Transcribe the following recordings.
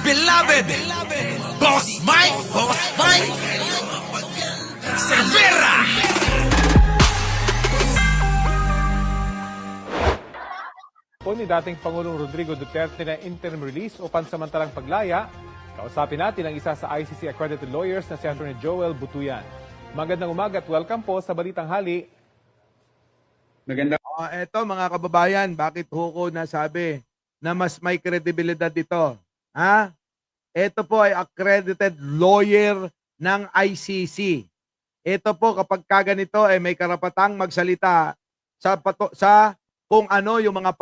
beloved Boss Mike Cervera. Po ni dating Pangulong Rodrigo Duterte na interim release o pansamantalang paglaya, kausapin natin ang isa sa ICC accredited lawyers na si Attorney Joel Butuyan. Magandang umaga at welcome po sa Balitang Hali. Maganda. Eto mga kababayan, bakit ko nasabi na mas may kredibilidad ito? Ha? Ito po ay accredited lawyer ng ICC. Ito po kapag kaganito ay may karapatang magsalita sa kung ano yung mga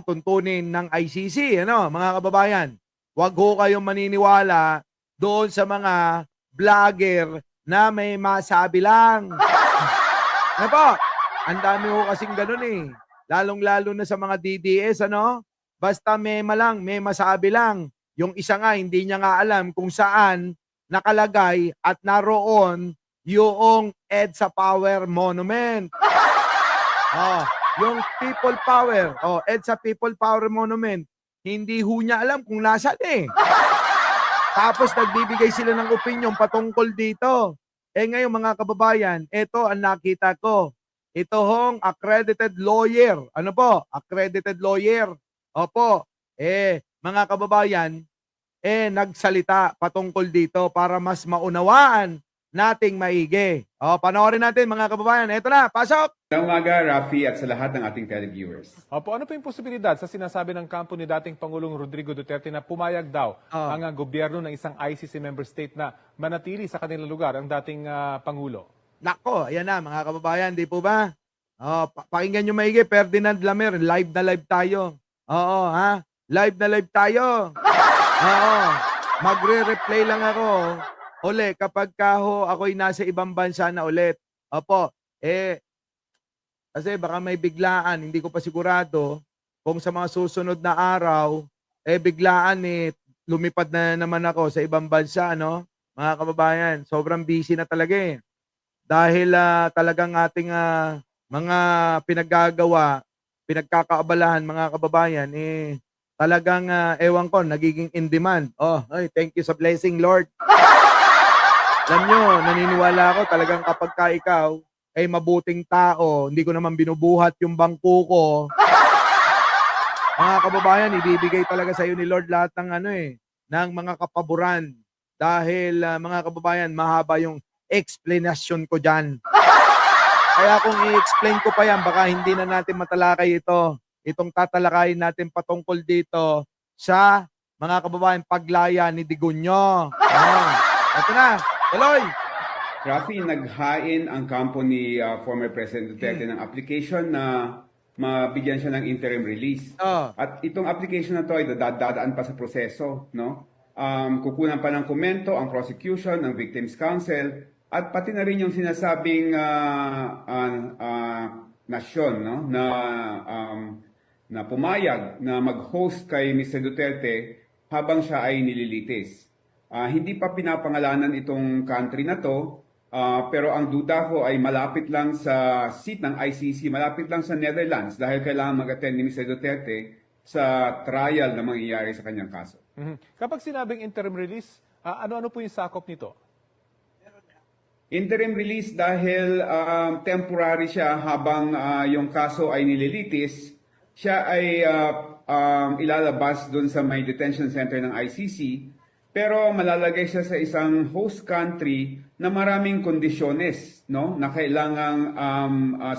tuntunin ng ICC, ano, mga kababayan. Huwag ho kayong maniniwala doon sa mga vlogger na may masabi lang. Ano po? Ang dami ho kasing ganun eh. Lalong-lalo na sa mga DDS, ano? Basta may masabi lang. Yung isa nga, hindi niya nga alam kung saan nakalagay at naroon yung EDSA Power Monument. Yung People Power, EDSA People Power Monument, hindi ho niya alam kung nasaan eh. Tapos nagbibigay sila ng opinion patungkol dito. Ngayon mga kababayan, ito ang nakita ko. Ito hong accredited lawyer. Ano po? Accredited lawyer. Opo. Mga kababayan, nagsalita patungkol dito para mas maunawaan nating maigi. Panoorin natin mga kababayan. Ito na, pasok! Magandang umaga, Rafi, at sa lahat ng ating televiewers. Opo, ano po yung posibilidad sa sinasabi ng kampo ni dating Pangulong Rodrigo Duterte na pumayag daw ang gobyerno ng isang ICC member state na manatili sa kanilang lugar ang dating Pangulo? Nako, ayan na mga kababayan, di po ba? Pakinggan nyo maigi, Ferdinand Lamer, live na live tayo. Live na live tayo. Magre-replay lang ako. Uli, kapag ako'y nasa ibang bansa na ulit. Opo, kasi baka may biglaan, hindi ko pa sigurado kung sa mga susunod na araw, biglaan lumipad na naman ako sa ibang bansa, no? Mga kababayan, sobrang busy na talaga eh. Dahil talagang ating mga pinagkakaabalahan mga kababayan, talagang ewan ko, nagiging in demand. Thank you sa blessing, Lord. Alam nyo, naniniwala ako talagang kapag ikaw ay mabuting tao, hindi ko naman binubuhat yung bangko ko. Mga kababayan, ibibigay talaga sa iyo ni Lord lahat ng ng mga kapaboran. Dahil mga kababayan, mahaba yung explanation ko dyan. Kaya kung i-explain ko pa yan, baka hindi na natin matalakay ito. Itong tatalakayin natin patungkol dito sa mga kababayan paglaya ni Digunyo. Ito na, tuloy! Rafi, naghain ang kampo ni former President Duterte ng application na mabigyan siya ng interim release. At itong application na to ay dadaan pa sa proseso, no? Kukunan pa ng komento ang prosecution, ang Victims Council, at pati na rin yung sinasabing nasyon, no? Na pumayag na mag-host kay Mr. Duterte habang siya ay nililitis. Hindi pa pinapangalanan itong country na to, pero ang duda ko ay malapit lang sa seat ng ICC, malapit lang sa Netherlands dahil kailangan mag-attend ni Mr. Duterte sa trial na mangyayari sa kanyang kaso. Kapag sinabing interim release, ano-ano po yung sakop nito? Interim release dahil temporary siya habang yung kaso ay nililitis, siya ay ilalabas doon sa may detention center ng ICC. Pero malalagay siya sa isang host country na maraming kondisyones, no? Na kailangang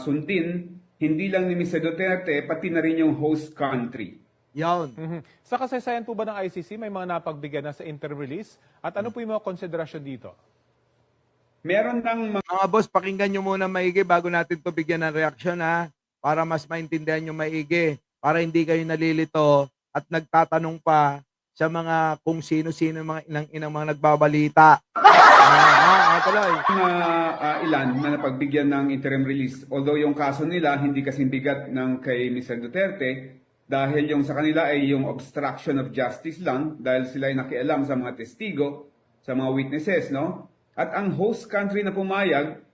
sundin, hindi lang ni Mr. Duterte, pati na rin yung host country. Yan. Sa kasaysayan po ba ng ICC, may mga napagbigyan na sa interim release? At ano po yung mga konsiderasyon dito? Meron ng Mga boss, pakinggan nyo muna maigi bago natin to bigyan ng reaksyon para mas maintindihan nyo maigi. Para hindi kayo nalilito at nagtatanong pa sa mga kung sino-sino mga inang mga nagbabalita. Tuloy. Ilan na napagbigyan ng interim release. Although yung kaso nila hindi kasing bigat ng kay Mr. Duterte dahil yung sa kanila ay yung obstruction of justice lang dahil sila ay nakialam sa mga testigo, sa mga witnesses, no? At ang host country na pumayag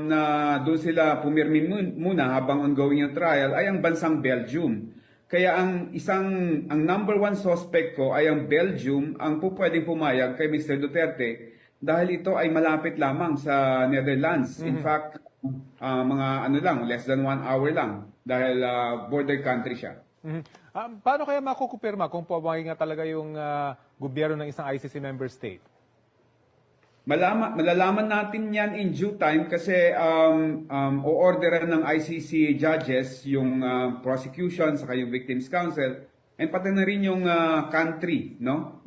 na doon sila pumirmi muna habang ongoing yung trial ay ang bansang Belgium. Kaya ang number one suspect ko ay ang Belgium ang pwedeng pumayag kay Mr. Duterte dahil ito ay malapit lamang sa Netherlands. In fact, mga ano lang, less than 1 hour lang dahil border country siya. Paano kaya makukupirma kung pumayag nga talaga yung gobyerno ng isang ICC member state? Malalaman natin yan in due time kasi o-orderan ng ICC judges yung prosecution sa yung Victims Council and pati na rin yung country no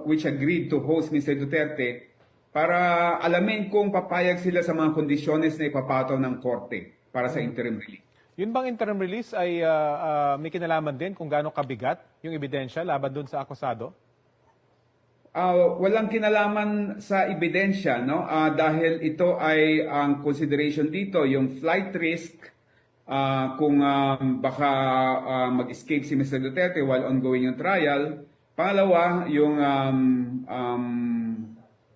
which agreed to host Mr. Duterte para alamin kung papayag sila sa mga kondisyones na ipapataw ng korte para sa interim release. Yun bang interim release ay may kinalaman din kung gaano kabigat yung ebidensya laban dun sa akusado? Walang kinalaman sa ebidensya no dahil ito ay ang consideration dito yung flight risk kung baka mag-escape si Mr. Duterte while ongoing yung trial. Pangalawa,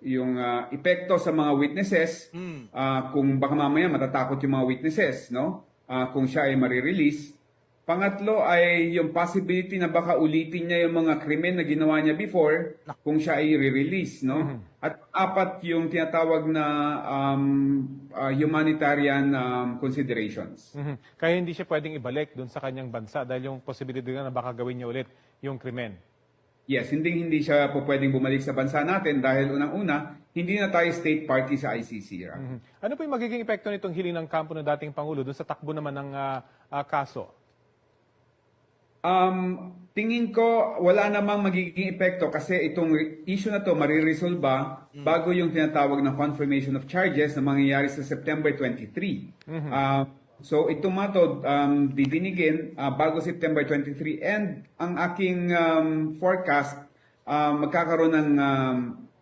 yung epekto sa mga witnesses kung baka mamaya matatakot yung mga witnesses no kung siya ay marirelease. Pangatlo ay yung possibility na baka ulitin niya yung mga krimen na ginawa niya before kung siya ay re-release, no? At apat yung tinatawag na humanitarian considerations. Kaya hindi siya pwedeng ibalik dun sa kanyang bansa dahil yung posibilidad na baka gawin niya ulit yung krimen. Yes, hindi siya po pwedeng bumalik sa bansa natin dahil unang-una, hindi na tayo state party sa ICC. Ano po yung magiging epekto nitong hiling ng kampo ng dating Pangulo dun sa takbo naman ng kaso? Tingin ko wala namang magiging epekto kasi itong issue na to mariresolba bago yung tinatawag na confirmation of charges na mangyayari sa September 23. So ito mato didinigin bago September 23 and ang aking forecast magkakaroon ng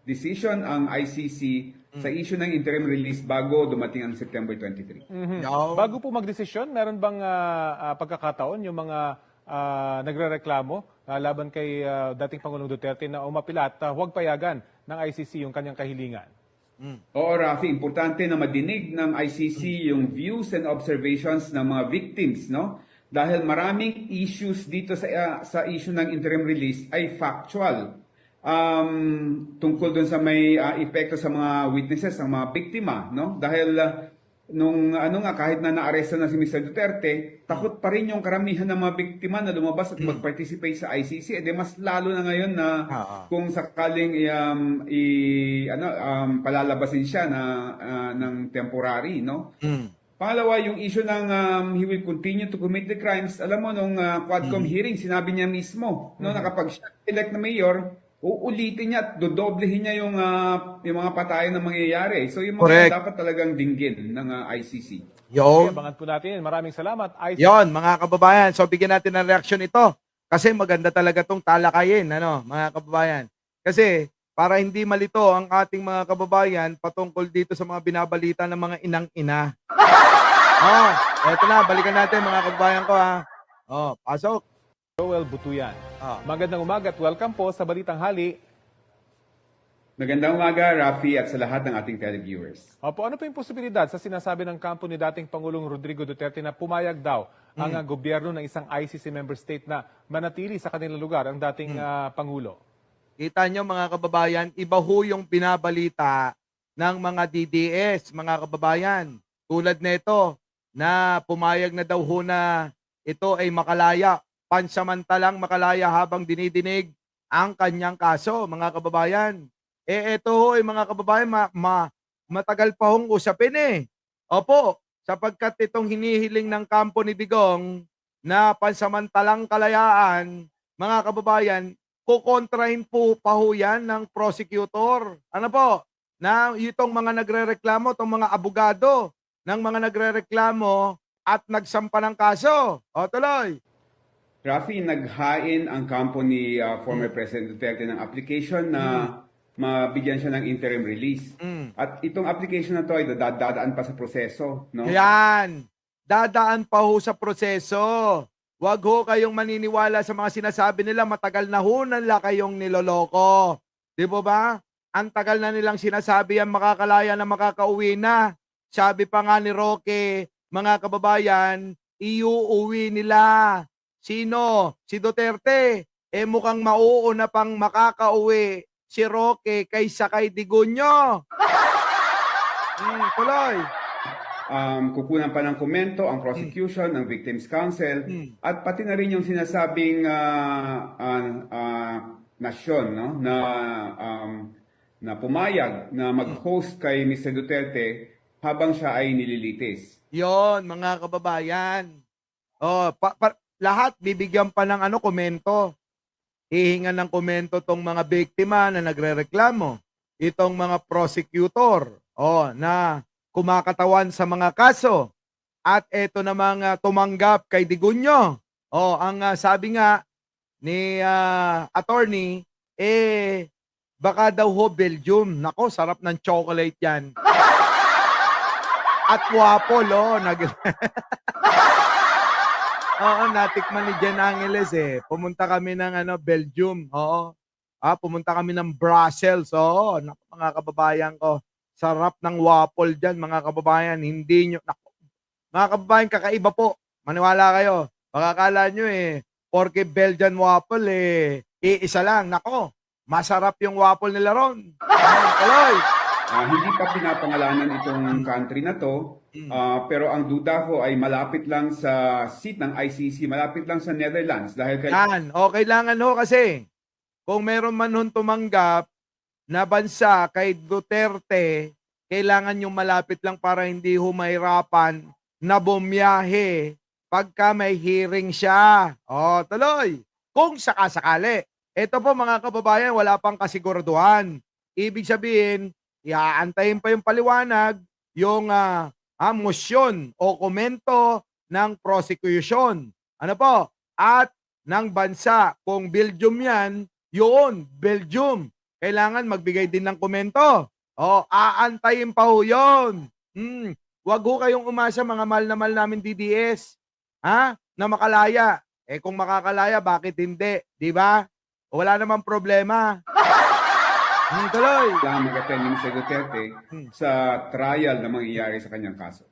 decision ang ICC sa issue ng interim release bago dumating ang September 23. Bago po magdesisyon, meron bang pagkakataon yung mga nagrereklamo laban kay dating Pangulong Duterte na umapila at huwag payagan ng ICC yung kanyang kahilingan? Oo, Rafi, importante na madinig ng ICC yung views and observations ng mga victims, no? Dahil maraming issues dito sa issue ng interim release ay factual. Tungkol dun sa may epekto sa mga witnesses, sa mga biktima, no? Dahil kahit na naaresto na si Mr. Duterte, takot pa rin yung karamihan ng mga biktima na lumabas at mag-participate sa ICC. Mas lalo na ngayon na kung sakaling palalabasin siya ng temporary, no? Pangalawa, yung issue ng he will continue to commit the crimes. Alam mo, nung Quadcom hearing, sinabi niya mismo, no, na kapag siya elect na mayor, uulitin niya at dodoblehin niya yung mga patayan na mangyayari. So yung mga dapat talagang dinggin ng ICC. Okay, abangan po natin. Maraming salamat. Yon, mga kababayan. So bigyan natin ng reaksyon ito. Kasi maganda talaga tong talakayin, mga kababayan. Kasi para hindi malito ang ating mga kababayan patungkol dito sa mga binabalita ng mga inang-ina. Eto na, balikan natin mga kababayan ko pasok. Joel Butuyan. Magandang umaga at welcome po sa Balitang Hali. Magandang umaga, Rafi, at sa lahat ng ating televiewers. Opo, ano po yung posibilidad sa sinasabi ng kampo ni dating Pangulong Rodrigo Duterte na pumayag daw ang gobyerno ng isang ICC member state na manatili sa kanilang lugar ang dating Pangulo? Kita nyo mga kababayan, iba ho yung binabalita ng mga DDS, mga kababayan. Tulad nito na pumayag na daw ho na ito ay makalaya. Pansamantalang makalaya habang dinidinig ang kanyang kaso, mga kababayan. Ito ho, mga kababayan, matagal pa hong usapin Opo, sapagkat itong hinihiling ng kampo ni Digong na pansamantalang kalayaan, mga kababayan, kukontrahin po pa ho yan ng prosecutor. Ano po? Na itong mga nagrereklamo, itong mga abogado ng mga nagrereklamo at nagsampa ng kaso. Tuloy. Rafi, naghain ang kampo ni former President Duterte ng application na mabigyan siya ng interim release. At itong application na to ay dadaan pa sa proseso. No? Ayan. Dadaan pa ho sa proseso. Huwag ho kayong maniniwala sa mga sinasabi nila, matagal na ho nila kayong niloloko. Di ba? Ang tagal na nilang sinasabi yan, makakalaya na makakauwi na. Sabi pa nga ni Roque, mga kababayan, iuuwi nila Sino? Si Duterte. Eh mukhang mauuna pang makakauwi si Roque kaysa kay Digunyo. Tuloy. Kukunan pa ng komento ang prosecution, ng Victims Council, at pati na rin yung sinasabing nasyon, no? Na pumayag na mag-host kay Mr. Duterte habang siya ay nililitis. Yon, mga kababayan. Lahat bibigyan pa ng komento. Hihingan ng komento tong mga biktima na nagrereklamo. Itong mga prosecutor, na kumakatawan sa mga kaso. At ito namang tumanggap kay Digunyo. Ang sabi nga ni attorney, baka daw ho Belgium. Nako, sarap ng chocolate yan. At wapo, natikman ni Jen Angeles Pumunta kami ng Belgium. Pumunta kami ng Brussels. Naku, mga kababayan ko. Sarap ng waffle dyan, mga kababayan. Hindi nyo, naku, mga kababayan, kakaiba po. Maniwala kayo. Baka akala nyo porque Belgian waffle iisa lang. Nako, masarap yung waffle nila ron. Tuloy. Hindi pa pinapangalanan itong country na to, pero ang duda ko ay malapit lang sa seat ng ICC, malapit lang sa Netherlands. Dahil kailangan ho kasi, kung meron man hong tumanggap na bansa kay Duterte, kailangan yung malapit lang para hindi humahirapan na bumiyahe pagka may hearing siya. Tuloy. Kung sakasakali. Ito po mga kababayan, wala pang kasiguraduhan. Ibig sabihin, iaantayin pa yung paliwanag, yung motion o komento ng prosecution. Ano po? At ng bansa. Kung Belgium yan, yun, Belgium. Kailangan magbigay din ng komento. Aantayin pa ho yun. Wag ho kayong umasa, mga mahal na mahal namin DDS. Na makalaya. Kung makakalaya, bakit hindi? Di ba? Wala namang problema. Tuloy. Kailangan mag-attend ni Mr. Duterte sa trial na mangyayari sa kanyang kaso.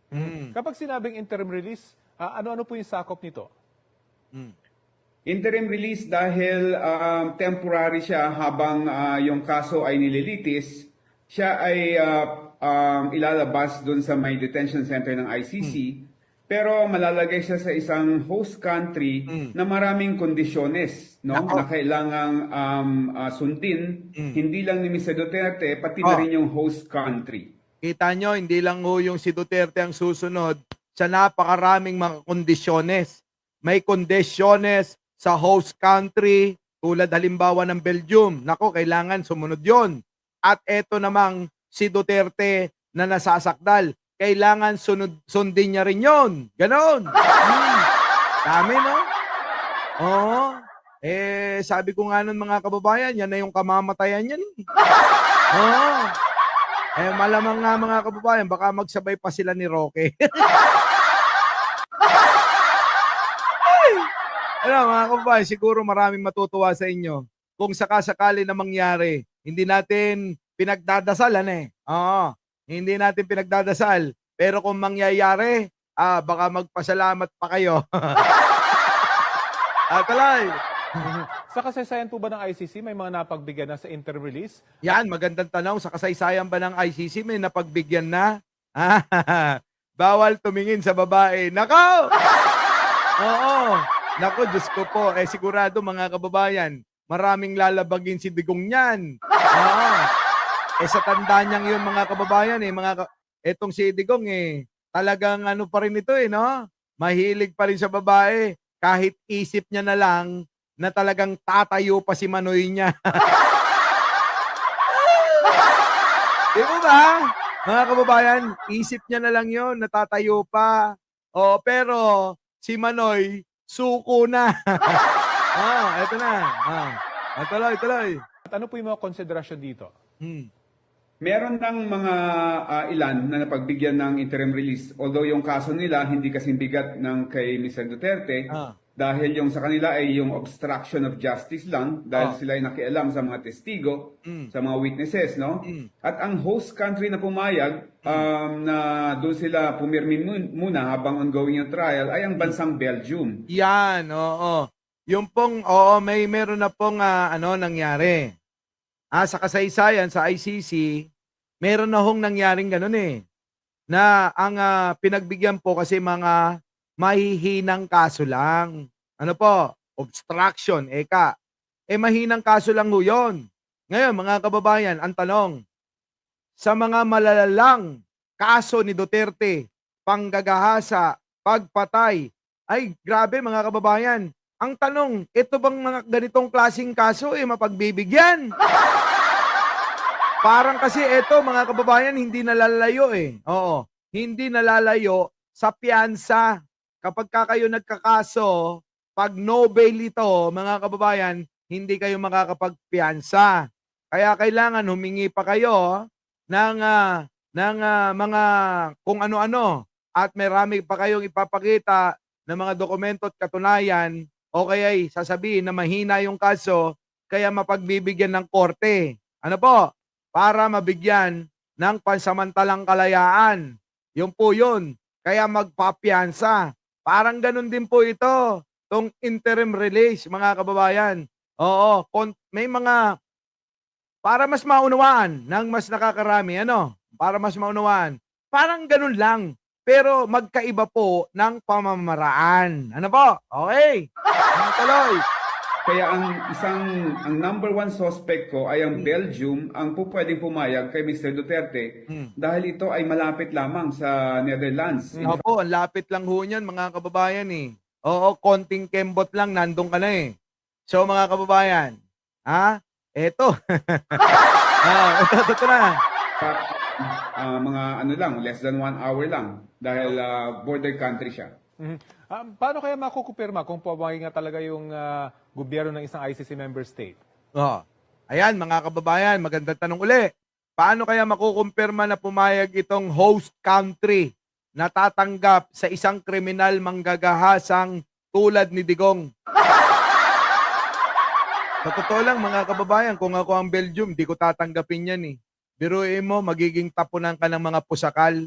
Kapag sinabing interim release, ano-ano po yung sakop nito? Interim release dahil temporary siya habang yung kaso ay nililitis. Siya ay ilalabas dun sa may detention center ng ICC. Pero malalagay siya sa isang host country na maraming kondisyones, no? Na kailangang sundin, hindi lang ni Mr. Duterte, pati na rin yung host country. Kita nyo, hindi lang ho yung si Duterte ang susunod sa napakaraming mga kondisyones. May kondisyones sa host country, tulad halimbawa ng Belgium. Nako, kailangan sumunod yon. At eto namang si Duterte na nasasakdal, kailangan sundin niya rin yon. Ganon. Dami, no? Sabi ko nga nun, mga kababayan, yan na yung kamamatayan yan. Malamang nga, mga kababayan, baka magsabay pa sila ni Roque. Mga kababayan, siguro maraming matutuwa sa inyo. Kung sakasakali na mangyari, hindi natin pinagdadasalan Hindi natin pinagdadasal. Pero kung mangyayari, baka magpasalamat pa kayo. Talay. Sa kasaysayan po ba ng ICC, may mga napagbigyan na sa interim release? Yan, magandang tanong. Sa kasaysayan ba ng ICC, may napagbigyan na? Bawal tumingin sa babae. Nako! Oo. Nako, Diyos ko po. Sigurado, mga kababayan, maraming lalabagin si Digong niyan. Sa tanda niyang yun, mga kababayan, etong si Digong, talagang ano pa rin ito, no? Mahilig pa rin sa babae. Kahit isip niya na lang na talagang tatayo pa si Manoy niya. Di ba ba? Mga kababayan, isip niya na lang yun, natatayo pa. Pero si Manoy, suko na. Eto na. Tuloy. At ano po yung mga konsiderasyon dito? Meron ng mga ilan na napagbigyan ng interim release. Although yung kaso nila hindi kasing bigat ng kay Mr. Duterte, dahil yung sa kanila ay yung obstruction of justice lang dahil sila ay nakialam sa mga testigo, sa mga witnesses, no? At ang host country na pumayag na doon sila pumirmi muna habang ongoing yung trial ay ang bansang Belgium. Yan, oo. Yung pong, oo, meron na pong nangyari. Sa kasaysayan, sa ICC, meron na hong nangyaring ganun eh. Na ang pinagbigyan po kasi mga mahihinang kaso lang. Ano po? Obstruction, eka. Mahinang kaso lang ho yun. Ngayon, mga kababayan, ang tanong, sa mga malalalang kaso ni Duterte, panggagahasa, pagpatay, ay grabe mga kababayan. Ang tanong, ito bang mga ganitong klaseng kaso mapagbibigyan? Parang kasi ito mga kababayan hindi nalalayo eh. Oo, hindi nalalayo sa piyansa. Kapag kayo nagkakaso, pag no bail ito, mga kababayan, hindi kayo makakapagpiyansa. Kaya kailangan humingi pa kayo ng mga kung ano-ano at marami pa kayong ipapakita ng mga dokumento at katunayan o kaya sasabihin na mahina yung kaso kaya mapagbibigyan ng korte. Ano po? Para mabigyan ng pansamantalang kalayaan. Yun po yun. Kaya magpapiyansa. Parang ganun din po ito. Tong interim release, mga kababayan. Oo, may mga para mas maunawaan ng mas nakakarami, para mas maunawaan. Parang ganun lang. Pero magkaiba po ng pamamaraan. Ano po? Okay. Tuloy. Kaya ang number one suspect ko ay ang Belgium ang pwedeng pumayag kay Mr. Duterte dahil ito ay malapit lamang sa Netherlands. Opo, ang lapit lang ho niyan mga kababayan eh. Oo, konting kembot lang, nandun ka na eh. So mga kababayan, eto. Ito na. Mga less than 1 hour lang dahil border country siya. Paano kaya makukumpirma kung pumayag nga talaga yung gobyerno ng isang ICC member state? Ayan mga kababayan, magandang tanong uli. Paano kaya makukumpirma na pumayag itong host country na tatanggap sa isang kriminal manggagahasang tulad ni Digong? Sa totoo lang mga kababayan, kung ako ang Belgium, di ko tatanggapin yan eh. Biruin mo, magiging tapunan ka ng mga pusakal.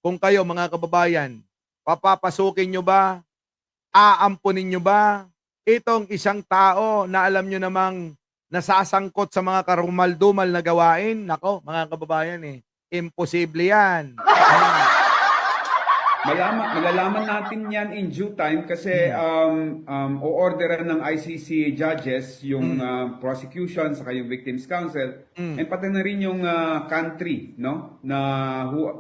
Kung kayo mga kababayan, papapasukin nyo ba? Aampunin nyo ba? Itong isang tao na alam nyo namang nasasangkot sa mga karumal-dumal na gawain? Nako, mga kababayan imposible yan. Malalaman natin yan in due time kasi o-orderan ng ICC judges yung prosecution sa yung Victims Council and pati na rin yung country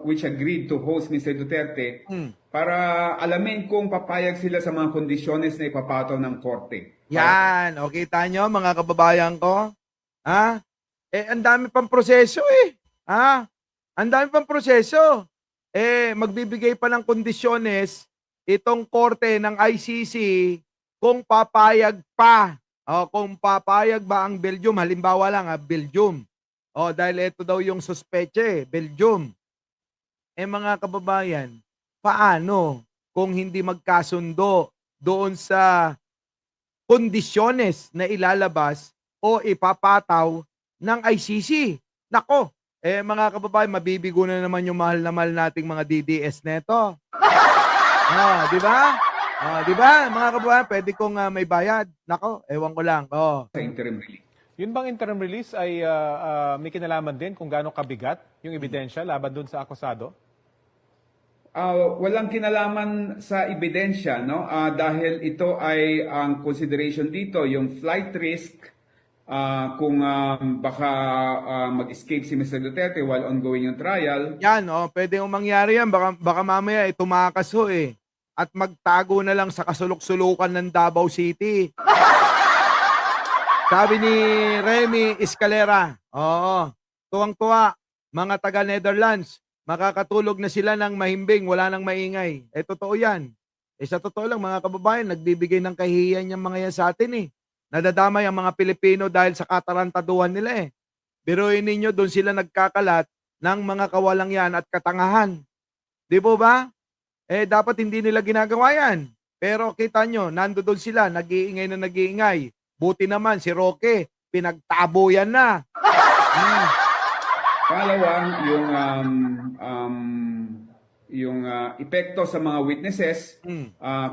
which agreed to host Mr. Duterte para alamin kung papayag sila sa mga kondisyones na ipapataw ng korte. Yan, okay tanyo mga kababayan ko. Ang dami pang proseso Ang dami pang proseso. Magbibigay pa ng kondisyones itong korte ng ICC kung papayag pa. Kung papayag ba ang Belgium, halimbawa lang Belgium. Dahil ito daw yung suspeche, Belgium. Mga kababayan, paano kung hindi magkasundo doon sa kondisyones na ilalabas o ipapataw ng ICC? Nako, mga kababayan, mabibigo na naman yung mahal na mahal nating mga DDS neto. Di ba? Di ba, mga kababayan, pwede kong may bayad. Nako, ewan ko lang. Sa interim release. Yun bang interim release ay may kinalaman din kung gaano kabigat yung ebidensya laban dun sa akusado? Walang kinalaman sa ebidensya, dahil ito ay ang consideration dito, yung flight risk, kung baka mag-escape si Mr. Duterte while ongoing yung trial. Yan, pwede yung mangyari yan. Baka mamaya tumakas at magtago na lang sa kasulok-sulukan ng Davao City. Sabi ni Remy Escalera, tuwang-tuwa, mga taga-Netherlands, makakatulog na sila ng mahimbing, wala nang maingay. Totoo yan. Sa totoo lang, mga kababayan, nagbibigay ng kahihiyan yung mga yan sa atin Nadadamay ang mga Pilipino dahil sa katarantaduhan nila Biruin ninyo, doon sila nagkakalat ng mga kawalang yan at katangahan. Di po ba? Dapat hindi nila ginagawa yan. Pero kita nyo, nando doon sila, nag-iingay na nag-iingay. Buti naman si Roque, pinagtabo yan na. Hmm. Pangalawa, yung epekto sa mga witnesses,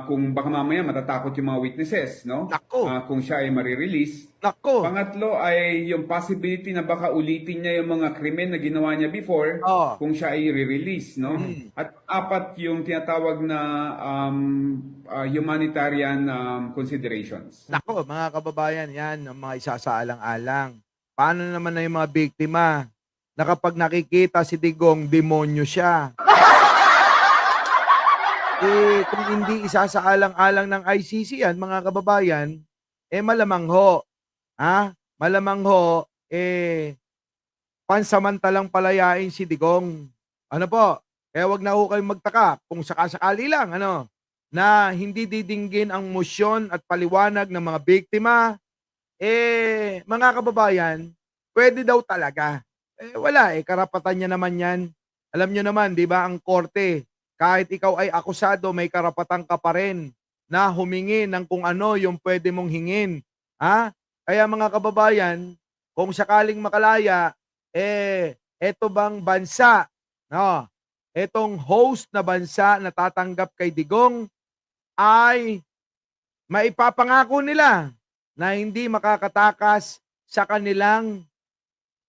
kung baka mamaya matatakot yung mga witnesses, no? Nako. Kung siya ay marirelease. Nako. Pangatlo ay yung possibility na baka ulitin niya yung mga krimen na ginawa niya before kung siya ay re-release, no? At apat yung tinatawag na humanitarian considerations. Nako, mga kababayan, yan ang mga isasaalang-alang. Paano naman na yung mga biktima na kapag nakikita si Digong, demonyo siya? Kung hindi isasaalang-alang ng ICC yan, mga kababayan, malamang ho, malamang ho, pansamantalang palayain si Digong. Ano po? Kaya wag na ho kayong magtaka kung sakasakali lang, na hindi didinggin ang musyon at paliwanag ng mga biktima, mga kababayan, pwede daw talaga. Wala, karapatan niya naman yan. Alam nyo naman, di ba, ang korte, kahit ikaw ay akusado, may karapatan ka pa rin na humingi ng kung ano yung pwede mong hingin. Kaya mga kababayan, kung sakaling makalaya, eto bang bansa, etong host na bansa na tatanggap kay Digong, ay maipapangako nila na hindi makakatakas sa kanilang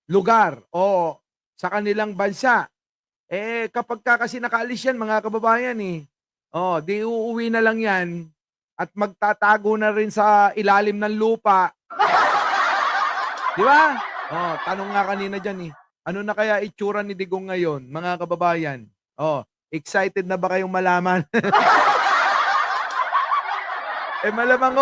lugar o sa kanilang bansa. Kapag kasi nakaalis yan, mga kababayan, di uuwi na lang yan at magtatago na rin sa ilalim ng lupa. Di ba? Tanong nga kanina dyan, ano na kaya itsura ni Digong ngayon, mga kababayan? Excited na ba kayong malaman? Malamang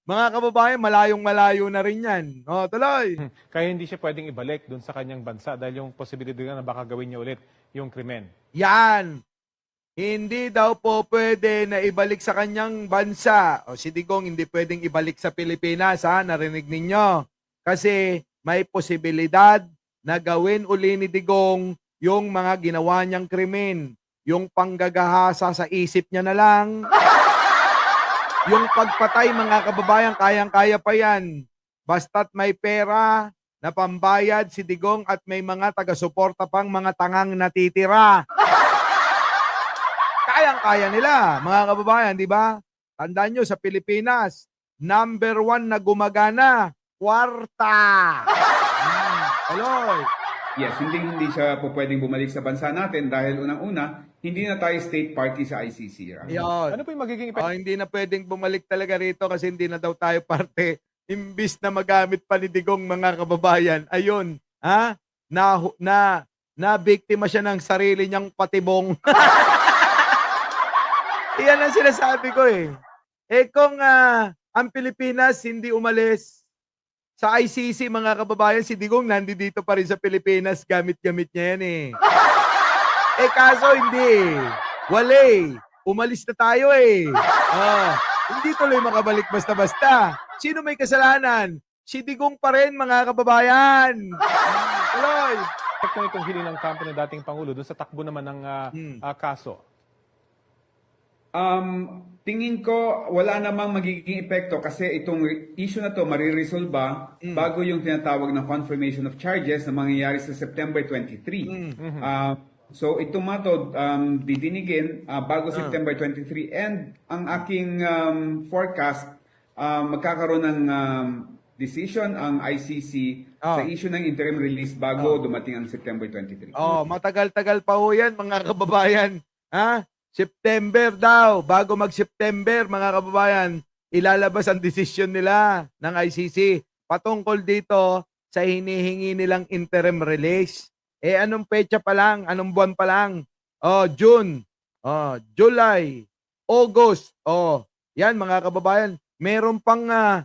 mga kababayan, malayong-malayo na rin yan. Tuloy. Kaya hindi siya pwedeng ibalik doon sa kanyang bansa dahil yung posibilidad na baka gawin niya ulit yung krimen. Yan. Hindi daw po pwede na ibalik sa kanyang bansa. Si Digong hindi pwedeng ibalik sa Pilipinas, narinig ninyo. Kasi may posibilidad na gawin uli ni Digong yung mga ginawa niyang krimen. Yung panggagahasa sa isip niya na lang. Yung pagpatay, mga kababayan, kayang-kaya pa yan. Basta't may pera na pambayad si Digong at may mga taga-suporta pang mga tangang natitira. Kayang-kaya nila, mga kababayan, di ba? Tandaan nyo, sa Pilipinas, number 1 na gumagana, kwarta. Aloy. Yes, hindi siya po pwedeng bumalik sa bansa natin dahil unang-una, hindi na tayo state party sa ICC. Yun. Ano po yung magiging epekto? Hindi na pwedeng bumalik talaga rito kasi hindi na daw tayo parte. Imbis na magamit pa ni Digong, mga kababayan. Ayun, na biktima siya ng sarili niyang patibong. Iyan ang sinasabi ko kung ang Pilipinas hindi umalis sa ICC, mga kababayan, si Digong nandito pa rin sa Pilipinas, gamit-gamit niya yan kaso hindi. Wala umalis na tayo hindi tuloy makabalik basta-basta. Sino may kasalanan? Si Digong pa rin, mga kababayan. Tuloy. Epekto nitong hiling ng kampo ng dating Pangulo doon sa takbo naman ng kaso? Tingin ko wala namang magiging epekto kasi itong issue na to mariresolba bago yung tinatawag na confirmation of charges na mangyayari sa September 23. So ito didinigin bago September 23 and ang aking forecast magkakaroon ng decision ang ICC sa issue ng interim release bago dumating ang September 23. Matagal-tagal pa ho yan, mga kababayan. September daw, bago mag-September, mga kababayan, ilalabas ang desisyon nila ng ICC patungkol dito sa hinihingi nilang interim release. Anong petsa pa lang? Anong buwan pa lang? June, July, August. Yan, mga kababayan, meron pang 3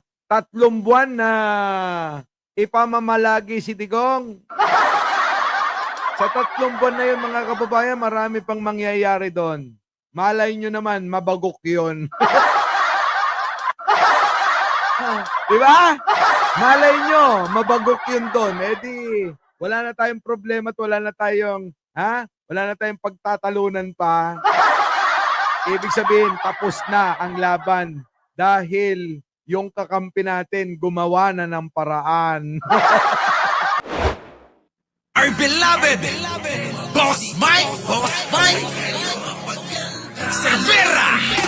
buwan na ipamamalagi si Digong. Sa 3 buwan na yun, mga kababayan, marami pang mangyayari doon. Malay nyo naman, mabagok yun. Diba? Malay nyo, mabagok yun doon. Wala na tayong problema at wala na tayong pagtatalunan pa. Ibig sabihin, tapos na ang laban dahil yung kakampi natin gumawa na ng paraan. Our beloved Boss Mike Cervera.